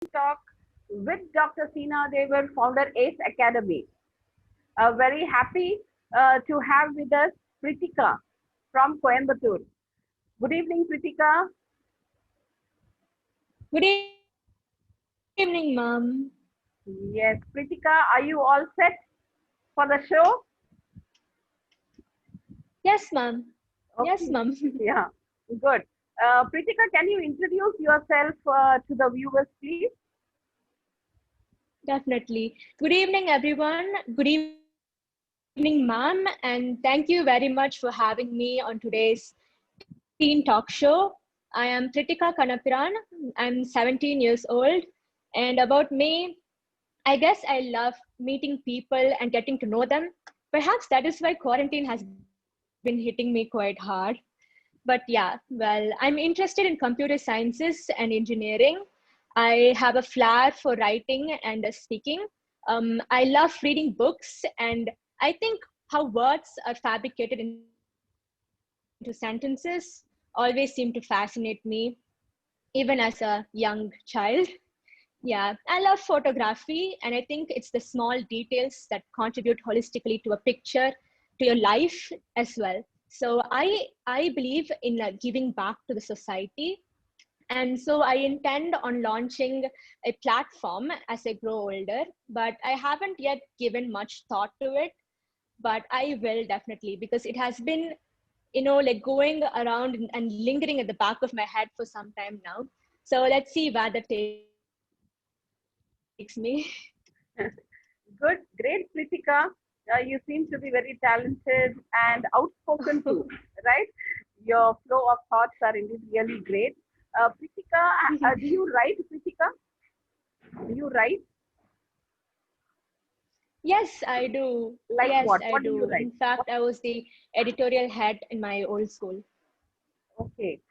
talk with Dr. Sina Devar, founder ACE Academy. Very happy to have with us Pritika from Coimbatore. Good evening, Pritika. Good evening, ma'am. Yes, Pritika, are you all set for the show? Yes, ma'am. Yes, Okay, ma'am. yeah, good. Pritika, can you introduce yourself to the viewers, please? Definitely. Good evening, everyone. Good evening, ma'am. And thank you very much for having me on today's Teen Talk Show. I am Pritika Kanapiran. I'm 17 years old. And about me, I guess I love meeting people and getting to know them. Perhaps that is why quarantine has been hitting me quite hard. But yeah, well, I'm interested in computer sciences and engineering. I have a flair for writing and speaking. I love reading books, and I think how words are fabricated into sentences always seem to fascinate me, even as a young child. Yeah, I love photography, and I think it's the small details that contribute holistically to a picture, to your life as well. So I believe in giving back to the society, and so I intend on launching a platform as I grow older, but I haven't yet given much thought to it. But I will definitely, because it has been, like going around and lingering at the back of my head for some time now. So let's see where that takes me. Good, great, Pritika. You seem to be very talented and outspoken too, right? Your flow of thoughts are indeed really great. Pritika, do you write, Pritika? Do you write? Yes, I do. Like Yes, what? I What do you do. write? In fact, What? I was the editorial head in my old school. Okay,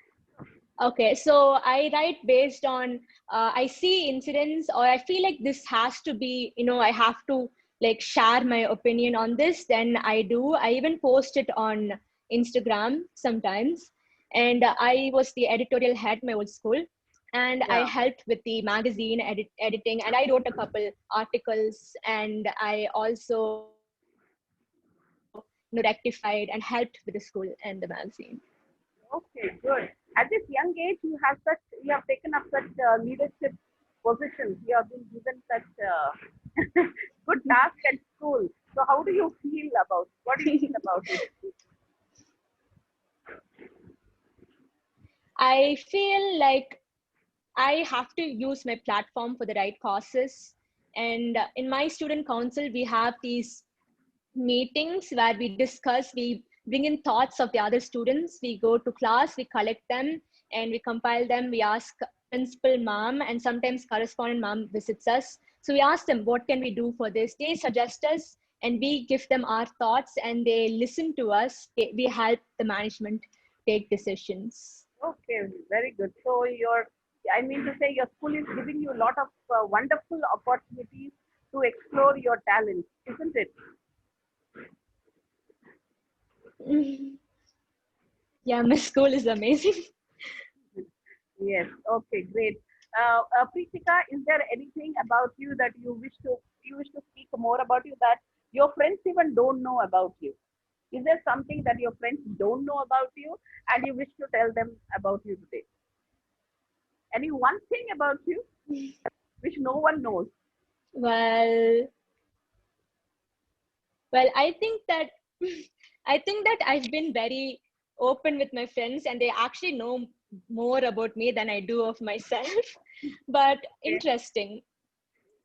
Okay, so I write based on I see incidents, or I feel like this has to be, I have to like share my opinion on this. Then I do. I even post it on Instagram sometimes. And I was the editorial head my old school, and I yeah. helped with the magazine editing, and I wrote a couple articles, and I also rectified and helped with the school and the magazine. Okay, good. At this young age, you have taken up such leadership positions. You have been given such good task at school. So, how do you feel about? What do you feel about it? I feel like I have to use my platform for the right causes. And in my student council, we have these meetings where we discuss, we bring in thoughts of the other students, we go to class, we collect them, and we compile them. We ask principal ma'am, and sometimes correspondent ma'am visits us. So we ask them, what can we do for this? They suggest us, and we give them our thoughts, and they listen to us. We help the management take decisions. Okay, very good. So, I mean to say, your school is giving you a lot of wonderful opportunities to explore your talents, isn't it? Yeah, my school is amazing. Yes. Okay, great. Preetika, is there anything about you that you wish to speak more about you that your friends even don't know about you? Is there something that your friends don't know about you and you wish to tell them about you today? Any one thing about you which no one knows? Well, well, I think that I think that I've been very open with my friends, and they actually know more about me than I do of myself. But Okay. interesting.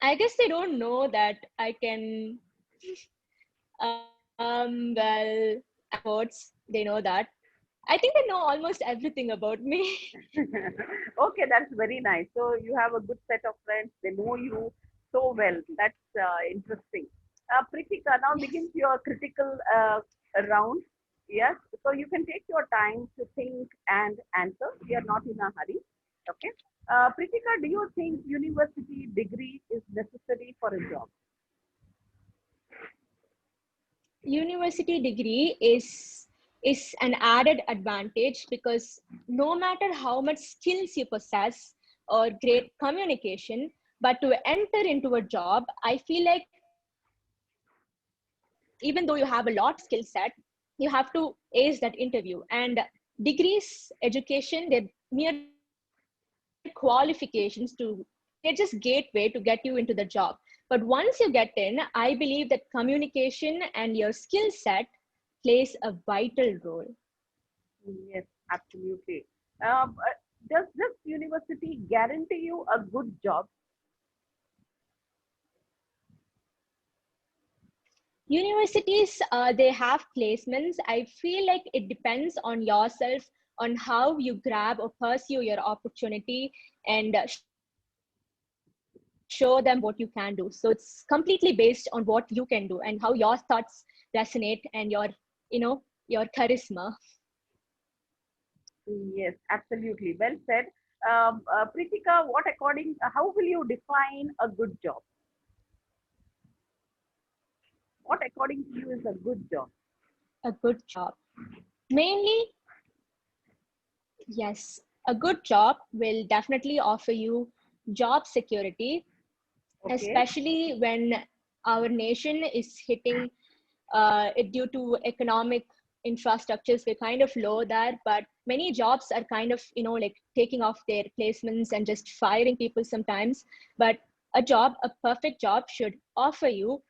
I guess they don't know that I can well, sports, they know that. I think they know almost everything about me. Okay, that's very nice. So you have a good set of friends. They know you so well. That's interesting. Pritika, now begins Yes. your critical round. Yes, so you can take your time to think and answer. We are not in a hurry. Okay. Pritika, do you think university degree is necessary for a job? University degree is an added advantage, because no matter how much skills you possess, or great communication, but to enter into a job, I feel like even though you have a lot skill set, you have to ace that interview. And degrees, education, they're mere qualifications to, they're just gateway to get you into the job. But once you get in, I believe that communication and your skill set plays a vital role. Yes, absolutely. Does this university guarantee you a good job? Universities, they have placements. I feel like it depends on yourself, on how you grab or pursue your opportunity and show them what you can do. So it's completely based on what you can do and how your thoughts resonate and your, your charisma. Yes, absolutely. Well said. Pritika, how will you define a good job? What according to you is a good job? A good job. Mainly, yes, a good job will definitely offer you job security, Okay. especially when our nation is hitting due to economic infrastructures. We're kind of low there, but many jobs are kind of, like taking off their placements and just firing people sometimes. But a perfect job should offer you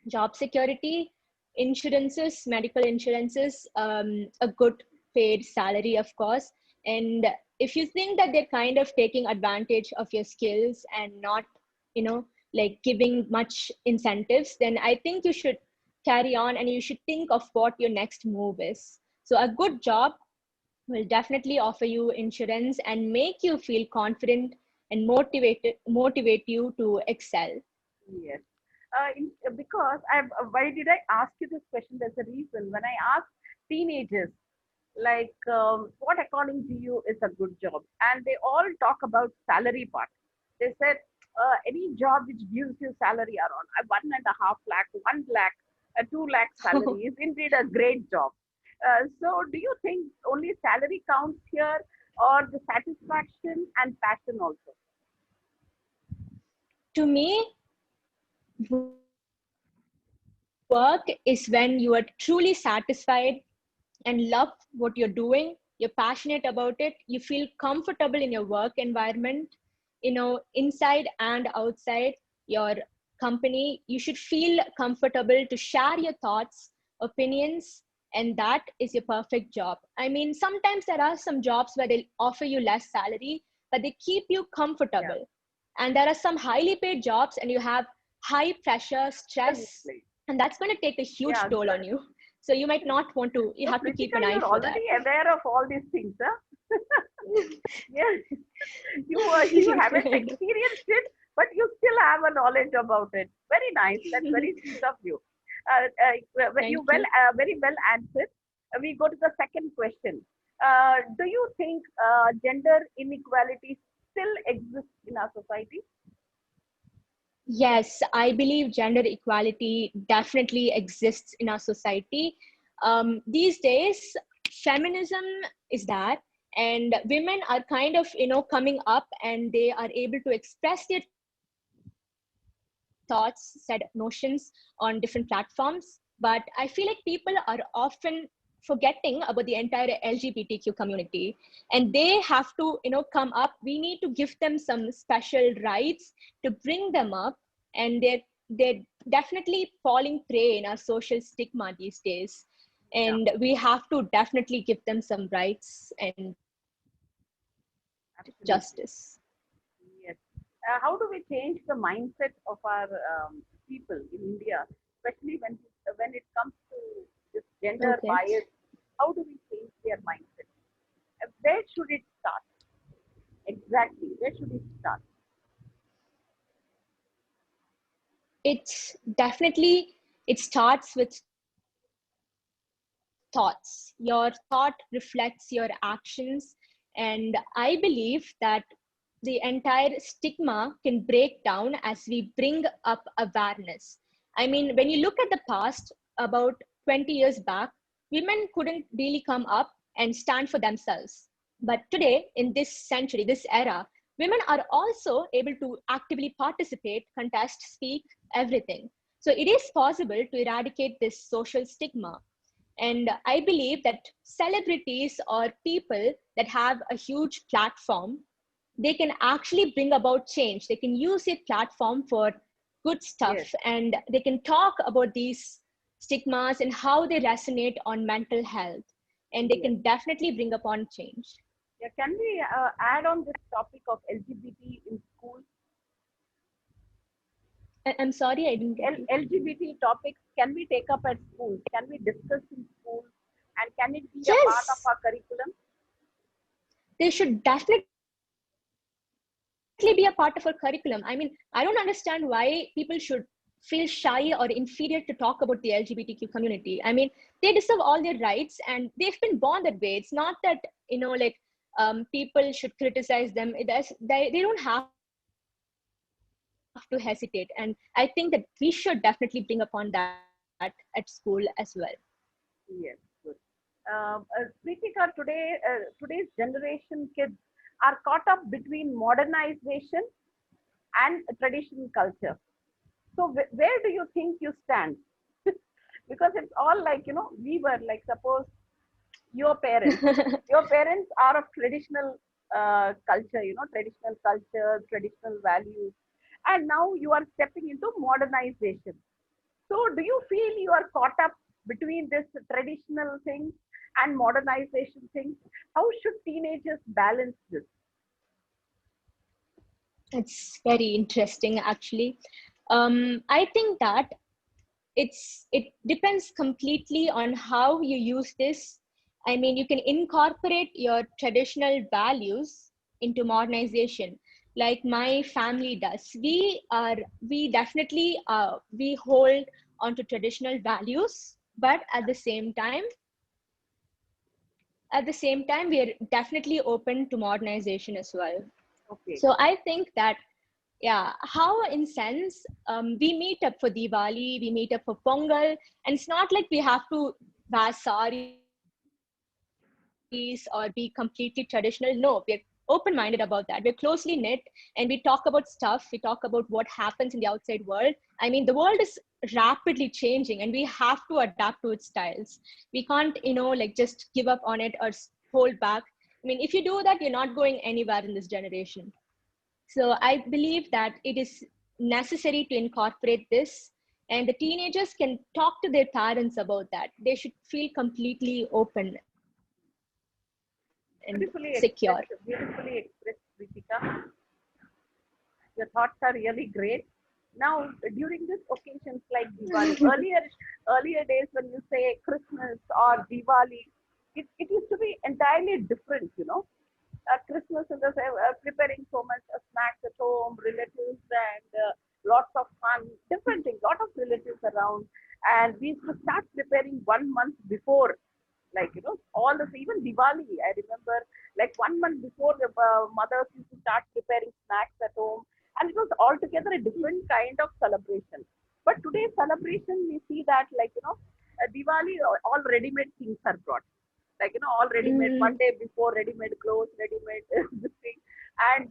job security, insurances, medical insurances, a good paid salary, of course. And if you think that they're kind of taking advantage of your skills and not, you know, like giving much incentives, then I think you should carry on and you should think of what your next move is. So a good job will definitely offer you insurance and make you feel confident and motivate you to excel. Yes. Because why did I ask you this question? There's a reason. When I asked teenagers, like, what according to you is a good job? And they all talk about salary part. They said, any job which gives you salary around 1.5 lakh, 1 lakh, 2 lakh salary is indeed a great job. So, do you think only salary counts here, or the satisfaction and passion also? To me, work is when you are truly satisfied and love what you're doing, you're passionate about it, you feel comfortable in your work environment, inside and outside your company. You should feel comfortable to share your thoughts, opinions, and that is your perfect job. I mean, sometimes there are some jobs where they'll offer you less salary, but they keep you Yeah, comfortable. And there are some highly paid jobs and you have high pressure, stress, absolutely. and that's going to take a huge Yeah, toll so on you. So you might not want to, you So, have to keep Pritika, an eye you're for that. already aware of all these things, huh? Yes, you haven't Right. experienced it, but you still have a knowledge about it. Very nice. That's very sweet of you. You Thank you. very well answered. We go to the second question. Do you think gender inequality still exists in our society? Yes, I believe gender equality definitely exists in our society. These days, feminism is that, and women are kind of, coming up and they are able to express their thoughts, said notions on different platforms. But I feel like people are often forgetting about the entire LGBTQ community, and they have to, come up. We need to give them some special rights to bring them up, and they're definitely falling prey in our social stigma these days. Yeah, And we have to definitely give them some rights and absolutely. justice. Yes. How do we change the mindset of our people in India, especially when it comes to this gender Okay. bias? How do we change their mindset? Where should it start? Exactly. Where should it start? It's definitely, it starts with thoughts. Your thought reflects your actions. And I believe that the entire stigma can break down as we bring up awareness. I mean, when you look at the past, about 20 years back, women couldn't really come up and stand for themselves. But today, in this century, this era, women are also able to actively participate, contest, speak, everything. So it is possible to eradicate this social stigma. And I believe that celebrities or people that have a huge platform, they can actually bring about change. They can use a platform for good stuff, Yes. and they can talk about these stigmas and how they resonate on mental health. And they Yes. can definitely bring upon change. Yeah. Can we add on this topic of LGBT in school? I'm sorry, I didn't get you. LGBT topics can we take up at school? Can we discuss in school? And can it be a part of Yes, our curriculum? they should definitely be a part of our curriculum. I mean, I don't understand why people should feel shy or inferior to talk about the LGBTQ community. I mean, they deserve all their rights and they've been born that way. It's not that, like people should criticize them. They don't have to hesitate. And I think that we should definitely bring upon that at school as well. Yes, good. Pritika, today's generation kids are caught up between modernization and traditional culture. So where do you think you stand? Because it's all like, we were like, suppose your parents, your parents are of traditional culture, traditional values. And now you are stepping into modernization. So do you feel you are caught up between this traditional things and modernization things? How should teenagers balance this? It's very interesting, actually. I think that it depends completely on how you use this. I mean, you can incorporate your traditional values into modernization, like my family does. We definitely we hold onto traditional values, but at the same time we are definitely open to modernization as well. Okay. So I think that, yeah, how in sense, we meet up for Diwali, we meet up for Pongal, and it's not like we have to wear saris or be completely traditional. No, we're open-minded about that. We're closely knit, and we talk about stuff, we talk about what happens in the outside world. I mean, the world is rapidly changing and we have to adapt to its styles. We can't, like, just give up on it or hold back. I mean, if you do that, you're not going anywhere in this generation. So I believe that it is necessary to incorporate this, and the teenagers can talk to their parents about that. They should feel completely open and secure. Beautifully expressed, Pritika. Your thoughts are really great. Now, during this occasions like Diwali, earlier days when you say Christmas or Diwali, it used to be entirely different, Christmas in the preparing so much snacks at home, relatives, and lots of fun, different things, lot of relatives around, and we used to start preparing 1 month before, like all the even Diwali. I remember like 1 month before the mothers used to start preparing snacks at home, and it was altogether a different kind of celebration. But today's celebration, we see that like Diwali, all ready-made things are brought, like all ready-made. One Mm. day before, ready-made clothes, ready-made this thing, and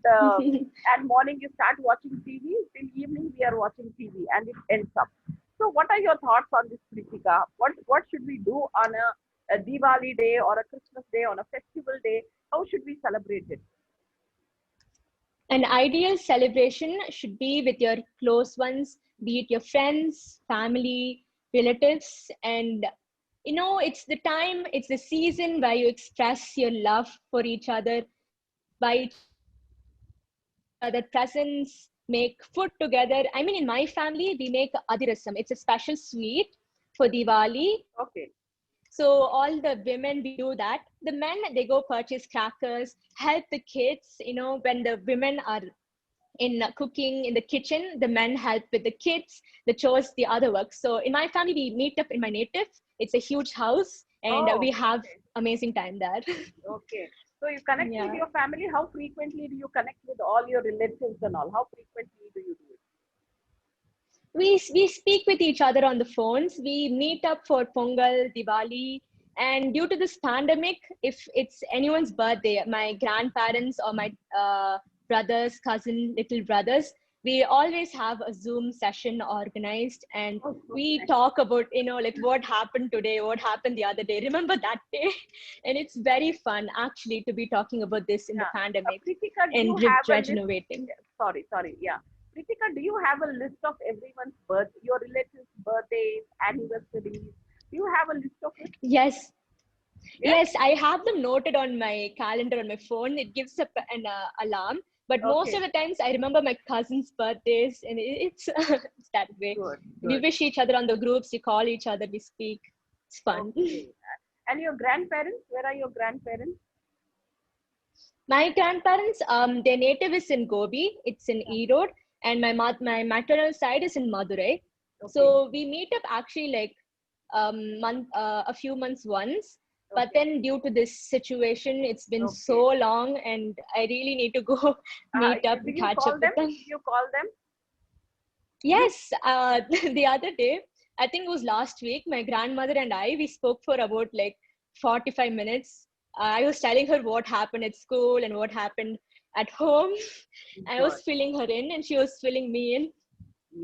and morning you start watching TV till evening we are watching TV and it ends up. So what are your thoughts on this, Pritika? What should we do on a Diwali day or a Christmas day, on a festival day? How should we celebrate it? An ideal celebration should be with your close ones, be it your friends, family, relatives, and it's the time, it's the season where you express your love for each other, buy each other presents, make food together. I mean, in my family, we make adirasam. It's a special sweet for Diwali. Okay. So all the women, we do that. The men, they go purchase crackers, help the kids. When the women are in cooking in the kitchen, the men help with the kids, the chores, the other work. So in my family, we meet up in my native. It's a huge house, and Oh, we have okay. amazing time there. Okay. So you connect with Yeah. your family. How frequently do you connect with all your relatives and all? How frequently do you do it? We speak with each other on the phones. We meet up for Pongal, Diwali, and due to this pandemic, if it's anyone's birthday, my grandparents or my brothers, cousin, little brothers, we always have a Zoom session organized, and Oh, so we nice. talk about, like what happened today, what happened the other day. Remember that day? And it's very fun actually to be talking about this in the Yeah. pandemic Pritika, do you and have a list? regenerating. Sorry. Yeah. Pritika, do you have a list of everyone's your relatives' birthdays, anniversaries? Do you have a list of it? Yes, Yes? yes, I have them noted on my calendar on my phone. It gives up an alarm. But most Okay. of the times, I remember my cousins' birthdays, and it's it's that way. Good. We Good. wish each other on the groups. We call each other. We speak. It's fun. Okay. And your grandparents? Where are your grandparents? My grandparents, their native is in Gobi. It's in Yeah. Erode, and my maternal side is in Madurai. Okay. So we meet up actually like a few months once. But Okay. then due to this situation, it's been Okay. so long, and I really need to go meet up Do and you catch call up them? with them. Do you call them? You Yes, the other day, I think it was last week, my grandmother and we spoke for about like 45 minutes. I was telling her what happened at school and what happened at home. I good. was filling her in and she was filling me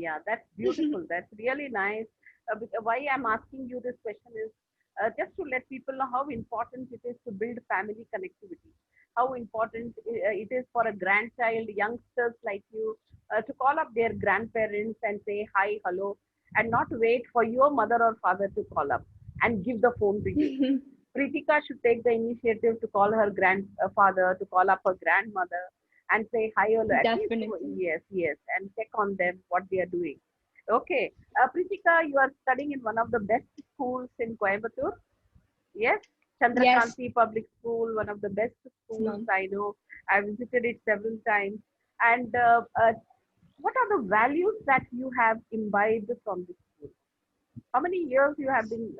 Yeah, that's in. beautiful. That's really nice. Why I'm asking you this question is just to let people know how important it is to build family connectivity. How important it is for a grandchild, youngsters like you, to call up their grandparents and say hi, hello, and not wait for your mother or father to call up and give the phone to you. Pritika should take the initiative to call her grandfather, to call up her grandmother, and say hi, hello. At least, Definitely. yes, and check on them what they are doing. Okay, Pritika, you are studying in one of the best schools in Coimbatore. Yes, Yes, Chandrakanti Public School, one of the best schools ma'am. I know. I visited it several times. And what are the values that you have imbibed from this school? How many years you have been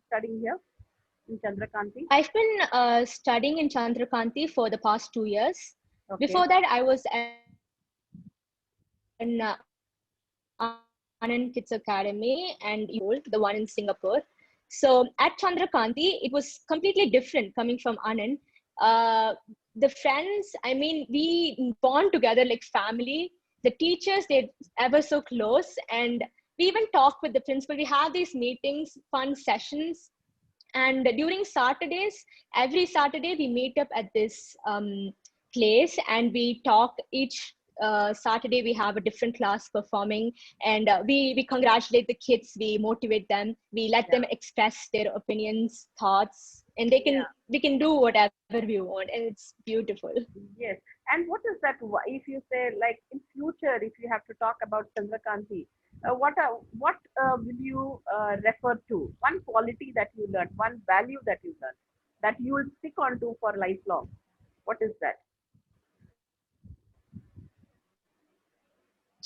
studying here in Chandrakanti? I've been studying in Chandrakanti for the past 2 years. Okay. Before that, I was in Anand Kids Academy and the one in Singapore. So at Chandrakanti, it was completely different coming from Anand. Uh, the friends, I mean, we bond together like family. The teachers, they're ever so close. And we even talk with the principal. We have these meetings, fun sessions. And during Saturdays, every Saturday, we meet up at this place and we talk each Saturday. We have a different class performing, and we congratulate the kids, we motivate them, we let Yeah. them express their opinions, thoughts, and they can Yeah. we can do whatever we want, and it's beautiful. Yes. And what is that? If you say like in future, if you have to talk about Chandrakanti, will you refer to? One quality that you learned, one value that you learned, that you will stick on to for lifelong. What is that?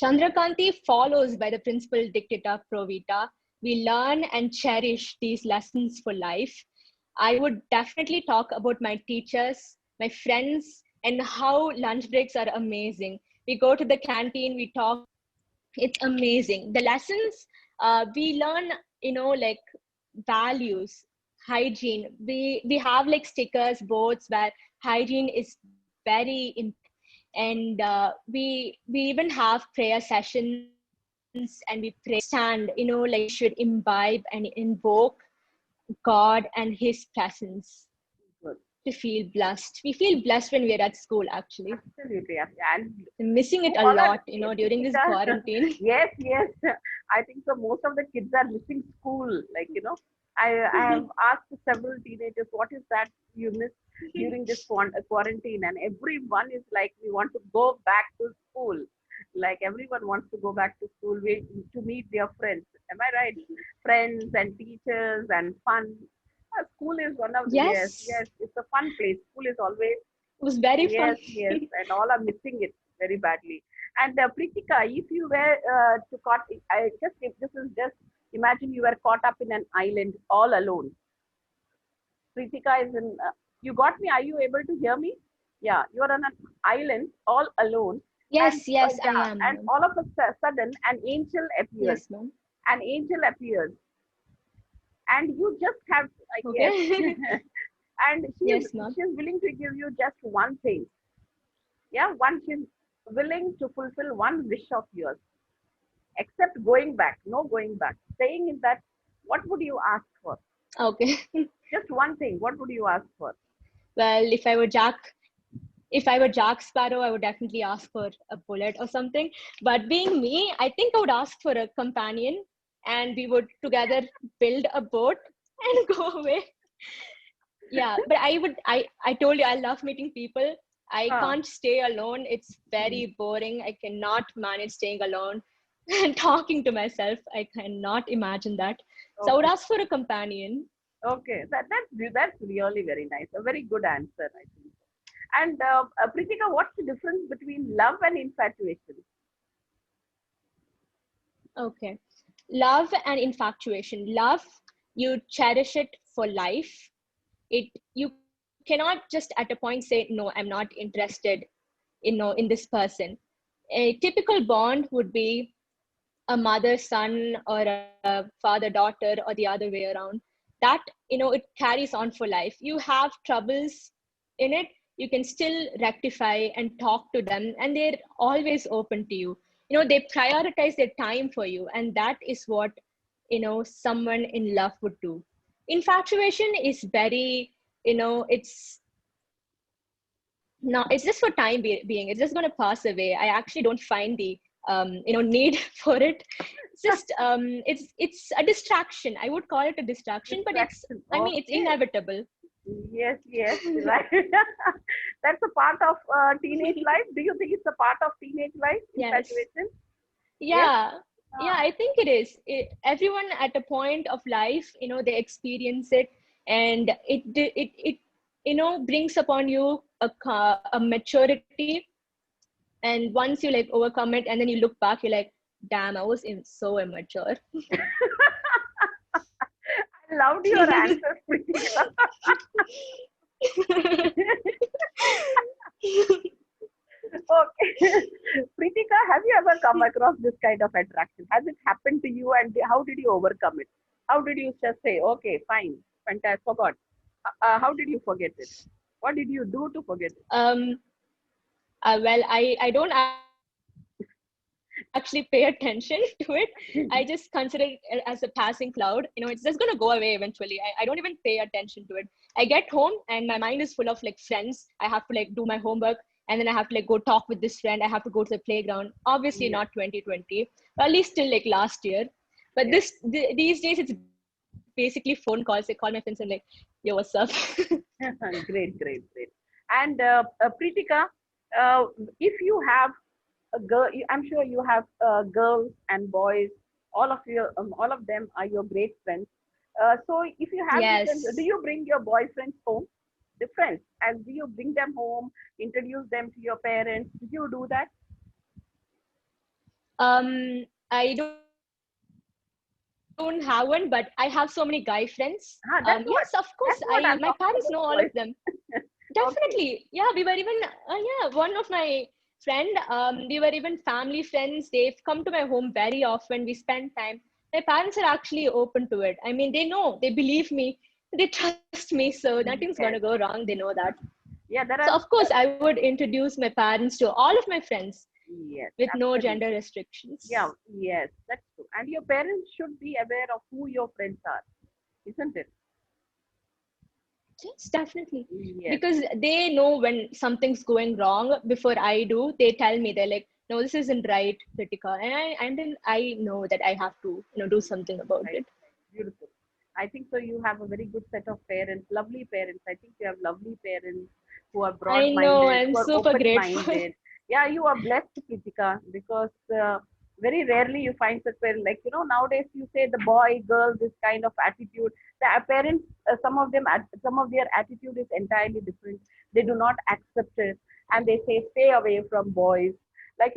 Chandrakanti follows by the principal dictata pro vita. We learn and cherish these lessons for life. I would definitely talk about my teachers, my friends, and how lunch breaks are amazing. We go to the canteen, we talk. It's amazing. The lessons we learn, like values, hygiene. We have like stickers, boards where hygiene is very important, and we even have prayer sessions, and we pray stand, like we should imbibe and invoke God and his presence Good. to feel blessed. We feel blessed when we're at school, actually. Absolutely. And I'm missing it who a all are lot, during this Pritika? quarantine. Yes, yes. I think so. Most of the kids are missing school. Like, I have asked several teenagers, what is that you miss during this quarantine? And everyone is like, we want to go back to school. Like everyone wants to go back to school to meet their friends. Am I right? Friends and teachers and fun. School is one of the, yes, Yes, yes. It's a fun place. School is always. it was very fun. Yes, yes, and all are missing it very badly. And Pritika, if you were to caught, I just if this is just imagine you were caught up in an island all alone. Pritika is in. You got me? Are you able to hear me? Yeah, you are on an island all alone, and Yes, yes, I yeah, am, and ma'am. all of a sudden an angel appears. Yes, ma'am. An angel appears, and you just have yes, Okay. and Yes, ma'am. she's willing to give you just one thing. Yeah, one she's willing to fulfill one wish of yours, except going back. No going back. Staying in that, what would you ask for? Okay. Just one thing. What would you ask for? Well, if I were Jack Sparrow, I would definitely ask for a bullet or something. But being me, I think I would ask for a companion, and we would together build a boat and go away. Yeah, but I told you I love meeting people. I Huh. can't stay alone. It's very boring. I cannot manage staying alone and talking to myself. I cannot imagine that. So I would Okay. ask for a companion. Okay. That's really very nice. A very good answer, I think. And Pritika, what's the difference between love and infatuation? Okay. Love and infatuation. Love, you cherish it for life. It you cannot just at a point say, no, I'm not interested in this person. A typical bond would be a mother son or a father daughter or the other way around. That, it carries on for life. You have troubles in it, you can still rectify and talk to them, and they're always open to you. They prioritize their time for you, and that is what someone in love would do. Infatuation is very, it's no, it's just for being. It's just going to pass away. I actually don't find the need for it. It's just it's a distraction. I would call it a distraction, but Distraction. I mean it's Okay. inevitable. Yes, yes, right. That's a part of teenage life. Do you think it's a part of teenage life, Yes. infatuation? Yes. Yeah. Yeah, Ah, I think it is. Everyone at a point of life, they experience it, and it brings upon you a maturity. And once you like overcome it, and then you look back, you're like, damn, I was so immature. I loved your answer, Pritika. Okay. Pritika, have you ever come across this kind of attraction? Has it happened to you and how did you overcome it? How did you just say, okay, fine, fantastic, forgot? How did you forget it? What did you do to forget it? um well, I don't actually pay attention to it. I just consider it as a passing cloud. It's just going to go away eventually. I don't even pay attention to it. I get home and my mind is full of like friends. I have to like do my homework, and then I have to like go talk with this friend. I have to go to the playground. Obviously not Yes, 2020, but at least till like last year. But yes. these days it's basically phone calls. I call my friends and like, yo, what's up? Great, great, great. And Pritika, uh, if you have a girl, I'm sure you have girls and boys. All of them are your great friends. So if you have the friends, do Yes. you bring your boyfriends home? The friends, and do you bring them home, introduce them to your parents? Do you do that? I don't have one, but I have so many guy friends. Yes, of course. Ah, My parents know all that's of what them. I'm talking about, boys. Definitely. Yeah, Okay. one of my friend, we were even family friends. They've come to my home very often. We spend time. My parents are actually open to it. I mean, they know, they believe me, they trust me, so nothing's gonna go Yes. wrong. They know that. Yeah, there So are. of course, I would introduce my parents to all of my friends Yes, with no gender absolutely. restrictions. Yeah, yes, that's true. And your parents should be aware of who your friends are, isn't it? Yes, definitely. Yes, Because they know when something's going wrong before I do. They tell me, they're like, no, this isn't right, Kritika. And then I know that I have to, do something about right, it. right. Beautiful. I think so. You have a very good set of parents, lovely parents. I think you have lovely parents who are I know, broad-minded, I'm who are super grateful. open-minded. Yeah, you are blessed, Kritika, because very rarely you find such parents. Like nowadays you say the boy, girl, this kind of attitude. The parents, some of their attitude is entirely different. They do not accept it, and they say stay away from boys. Like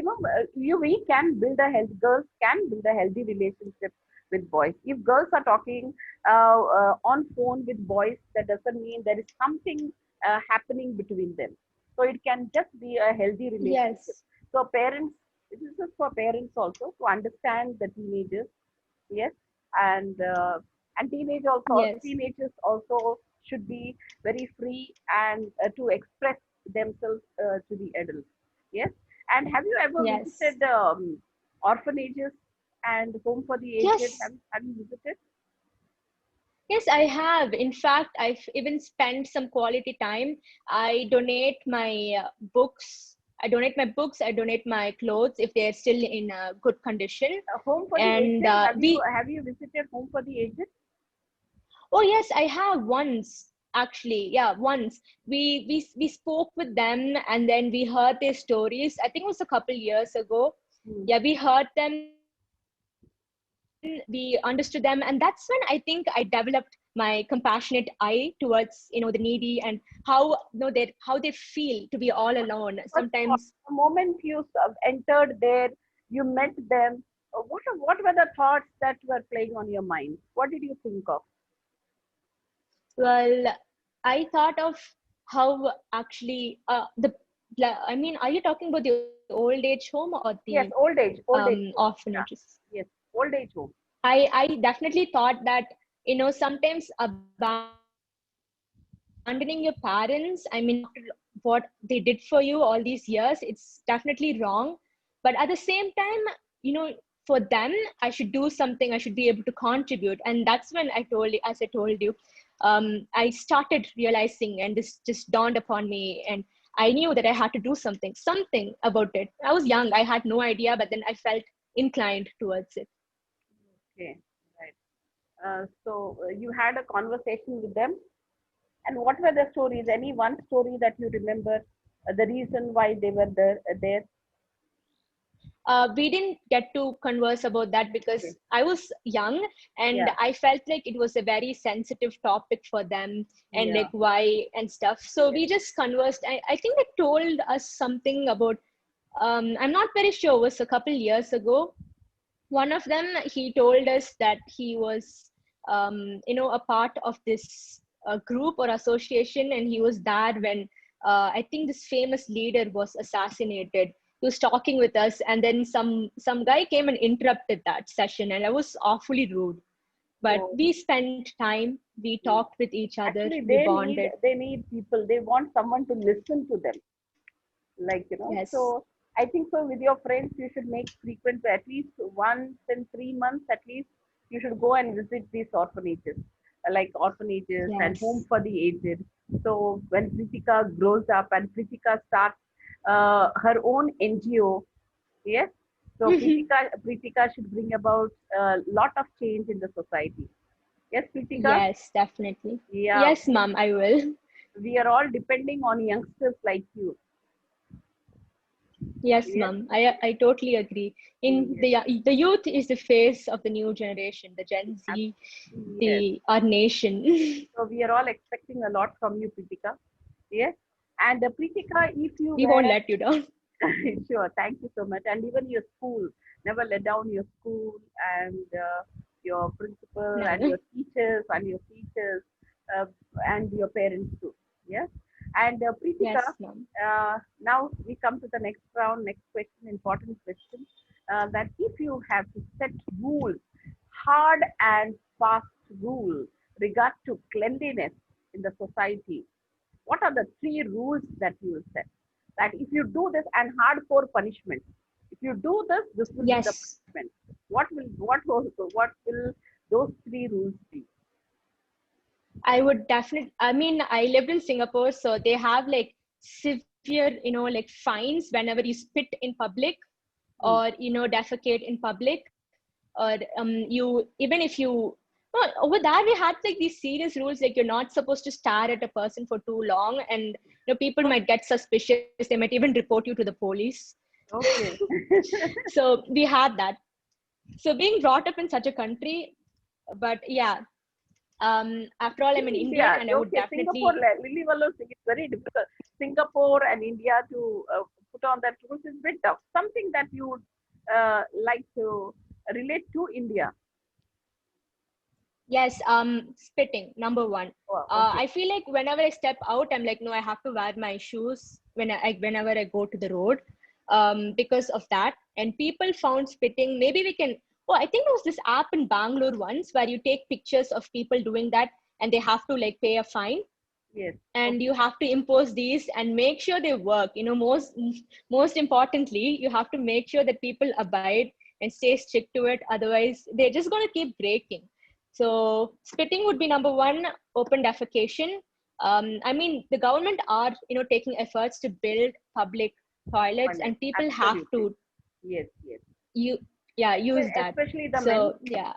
we can build a health. Girls can build a healthy relationship with boys. If girls are talking on phone with boys, that doesn't mean there is something happening between them. So it can just be a healthy relationship. Yes, So parents, this is for parents also to understand the teenagers, yes, and uh, and yes, teenagers also should be very free and to express themselves to the adults. Yes. And have you ever Yes. visited orphanages and home for the aged? Yes. Have you visited? Yes, I have. In fact, I've even spent some quality time. I donate my books. I donate my books. I donate my clothes if they're still in good condition. Home for the And aged? we, Have you visited home for the aged? oh yes, I have once actually. Yeah, once we spoke with them, and then we heard their stories. I think it was a couple years ago. Hmm. Yeah, we heard them, we understood them, and that's when I think I developed my compassionate eye towards the needy and how they feel to be all alone But sometimes. the moment you entered there, you met them. What were the thoughts that were playing on your mind? What did you think of? Well, I thought of how actually I mean, are you talking about the old age home or the Yes, old age home. orphanages? Yeah. Yes, old age home. I definitely thought that, sometimes abandoning your parents, I mean, after what they did for you all these years, it's definitely wrong. But at the same time, for them, I should do something, I should be able to contribute. And that's when as I told you, I started realizing, and this just dawned upon me, and I knew that I had to do something about it. I was young, I had no idea, but then I felt inclined towards it. Okay, right. So you had a conversation with them, and what were the stories? Any one story that you remember? The reason why they were there? We didn't get to converse about that Okay. because I was young, and Yeah, I felt like it was a very sensitive topic for them, and yeah, like why and stuff. So yes. we just conversed. I think they told us something about, I'm not very sure, it was a couple years ago. One of them, he told us that he was, a part of this group or association, and he was there when I think this famous leader was assassinated. He was talking with us, and then some guy came and interrupted that session, and I was awfully rude. But So we spent time, we mm, talked with each other, actually, we bonded. they need people. They want someone to listen to them. Like Yes. so I think so with your friends you should make frequent, at least once in 3 months at least you should go and visit these orphanages, like orphanages and home Yes. for the aged. So when Pritika grows up and Pritika starts her own NGO, yes, so Pritika should bring about a lot of change in the society. Yes, Pritika. Yes, definitely. Yeah, Yes, mom, I will. we are all depending on youngsters like you. Yes, Yes, ma'am. I totally agree. In yes, the youth is the face of the new generation, the Gen Z, yes. the our nation. So we are all expecting a lot from you, Pritika. Yes. And Pritika, if you We won't were let you down. sure, thank you so much. And even your school, never let down your school and your principal and Never. your teachers uh, and your parents too. Yes. And Pritika, Yes, ma'am. now we come to the next round, next question, important question. That if you have to set rules, hard and fast rules regard to cleanliness in the society, what are the three rules that you will set? That if you do this, and hardcore punishment. If you do this, this will be the Yes, punishment. What will those three rules be? I would definitely. I mean, I lived in Singapore, so they have like severe, like fines whenever you spit in public, Hmm. or defecate in public, or you even if you no, over there we had like these serious rules, like you're not supposed to stare at a person for too long, and people might get suspicious, they might even report you to the police. Okay. So we had that. So being brought up in such a country, but yeah, after all, I'm an Indian, India, and I would okay, Singapore, definitely. Lily Wallo, it's very difficult. Singapore and India to put on that rules is a bit tough. Something that you would like to relate to India. Yes, spitting, number one. Oh, okay. I feel like whenever I step out, I'm like, no, I have to wear my shoes whenever I go to the road, because of that. And people found spitting. Maybe we can. Oh, I think there was this app in Bangalore once where you take pictures of people doing that, and they have to like pay a fine. Yes. and Okay. you have to impose these and make sure they work. Most importantly, you have to make sure that people abide and stay strict to it, otherwise they're just going to keep breaking. So spitting would be number one. Open defecation. I mean, the government are taking efforts to build public toilets, Toilet. and people have Absolutely. to Yes. Yes. you yeah use that. Especially the men. So yeah,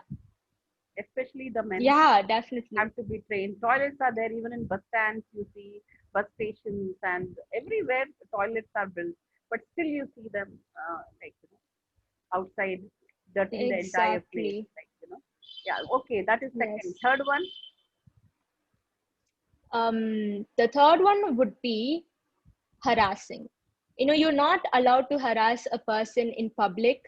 Especially the men yeah, definitely. have to be trained. Toilets are there even in bus stands. You see bus stations and everywhere toilets are built, but still you see them like outside, dirtying the entire place. Exactly. Like yeah. Okay, that is second. Yes. Third one. The third one would be harassing. You're not allowed to harass a person in public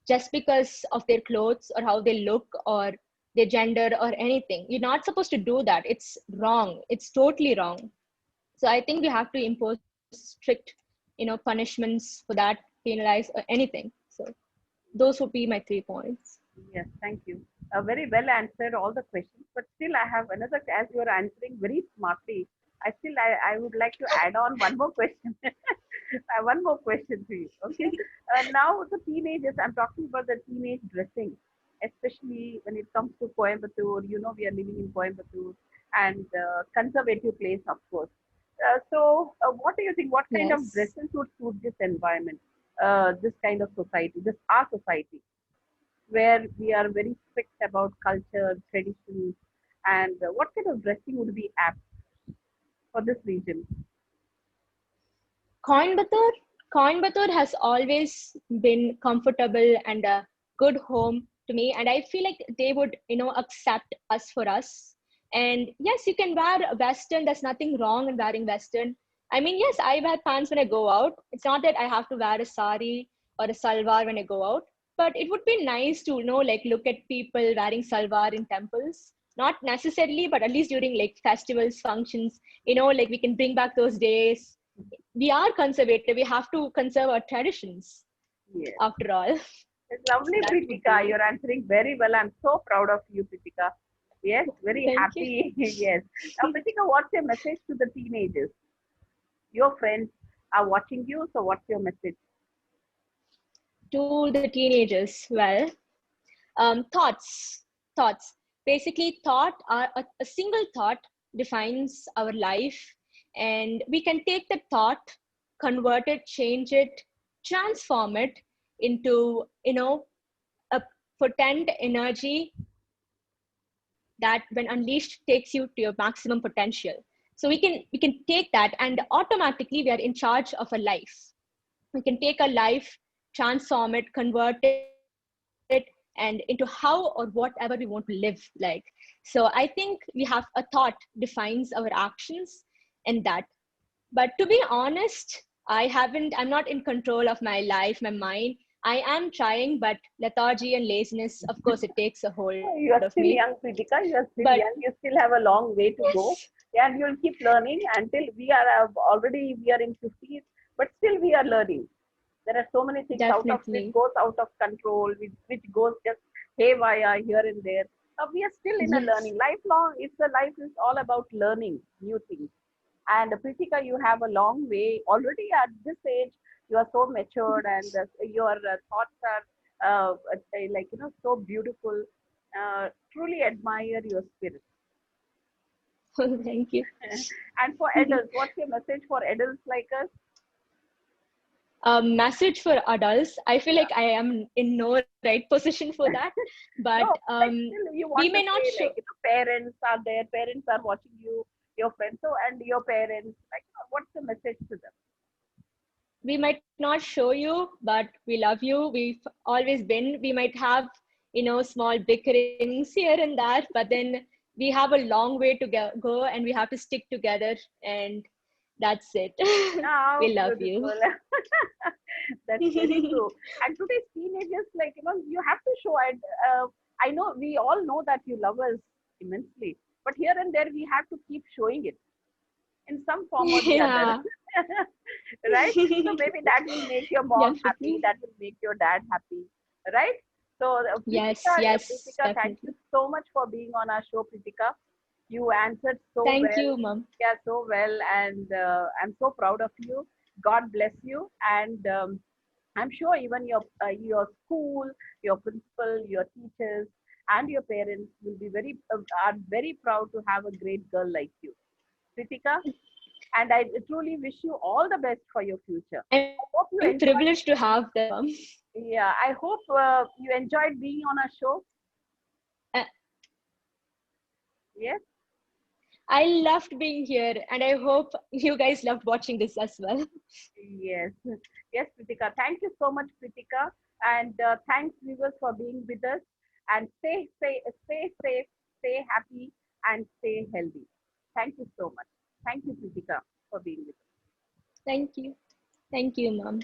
just because of their clothes or how they look or their gender or anything. You're not supposed to do that. It's wrong. It's totally wrong. So I think we have to impose strict, punishments for that, penalize or anything. So those would be my 3 points. Yes, thank you. Very well answered all the questions, but still I have another, as you are answering very smartly, I would like to add on one more question. One more question to you. Okay. Now the teenagers, I'm talking about the teenage dressing, especially when it comes to Coimbatore. We are living in Coimbatore and conservative place, of course. What do you think? What kind of Yes. dresses would suit this environment, this kind of society, this our society? Where we are very strict about culture, traditions, and what kind of dressing would be apt for this region? Coimbatore, Coimbatore has always been comfortable and a good home to me, and I feel like they would, accept us for us. And yes, you can wear Western. There's nothing wrong in wearing Western. I mean, yes, I wear pants when I go out. It's not that I have to wear a sari or a salwar when I go out, but it would be nice to, like look at people wearing salwar in temples. Not necessarily, but at least during like festivals, functions, like we can bring back those days. We are conservative. We have to conserve our traditions Yes. after all. It's So lovely, that would Pritika. be You're answering very well. I'm so proud of you, Pritika. Yes, very thank you. happy. Yes. Now, Pritika, what's your message to the teenagers? Your friends are watching you, so what's your message? To the teenagers, well, thoughts. Basically, thought are a single thought defines our life, and we can take the thought, convert it, change it, transform it into a potent energy that when unleashed takes you to your maximum potential. So we can take that, and automatically we are in charge of a life. We can take a life, transform it, convert it, and into how or whatever we want to live like. So I think we have a thought defines our actions and that. But to be honest, I'm not in control of my life, my mind. I am trying, but lethargy and laziness, of course, it takes a hold of You are me. still young, Pritika. You are But still young. You still have a long way to yes, go. And you'll keep learning until already we are in 50s, but still we are learning. There are so many things out of which definitely. goes out of control, which goes just haywire here and there. We are still in a Yes. learning. Lifelong, life is all about learning new things. And Pritika, you have a long way already at this age. You are so matured, and your thoughts are like so beautiful. Truly admire your spirit. Thank you. And for adults, what's your message for adults like us? Message for adults. I feel like I am in no right position for that, but No, like still you we want may to not say show. like parents are there, parents are watching you, your friends, so and your parents, like what's the message to them? We might not show you, but we love you. We've always been. We might have, small bickerings here and there, but then we have a long way to go, and we have to stick together, and that's it. Oh, We love you. beautiful. That's very true. And today's teenagers, like you have to show. And I know we all know that you love us immensely, but here and there we have to keep showing it in some form or the other. Yeah. Right? So maybe that will make your mom happy, Definitely. that will make your dad happy, right? So, Yes, yes, Pritika, thank you definitely. so much for being on our show, Pritika. You answered so Thank well. you, Mom. Yeah, so well, and I'm so proud of you. God bless you, and I'm sure even your school, your principal, your teachers, and your parents will be are very proud to have a great girl like you, Kritika. And I truly wish you all the best for your future. I hope you I'm enjoyed. privileged to have them, Mom. Yeah, I hope you enjoyed being on our show. Uh, Yes. I loved being here, and I hope you guys loved watching this as well. Yes, yes, Pritika. Thank you so much, Pritika, and thanks viewers for being with us. And stay safe, stay happy, and stay healthy. Thank you so much. Thank you, Pritika, for being with us. Thank you. Thank you, Mom.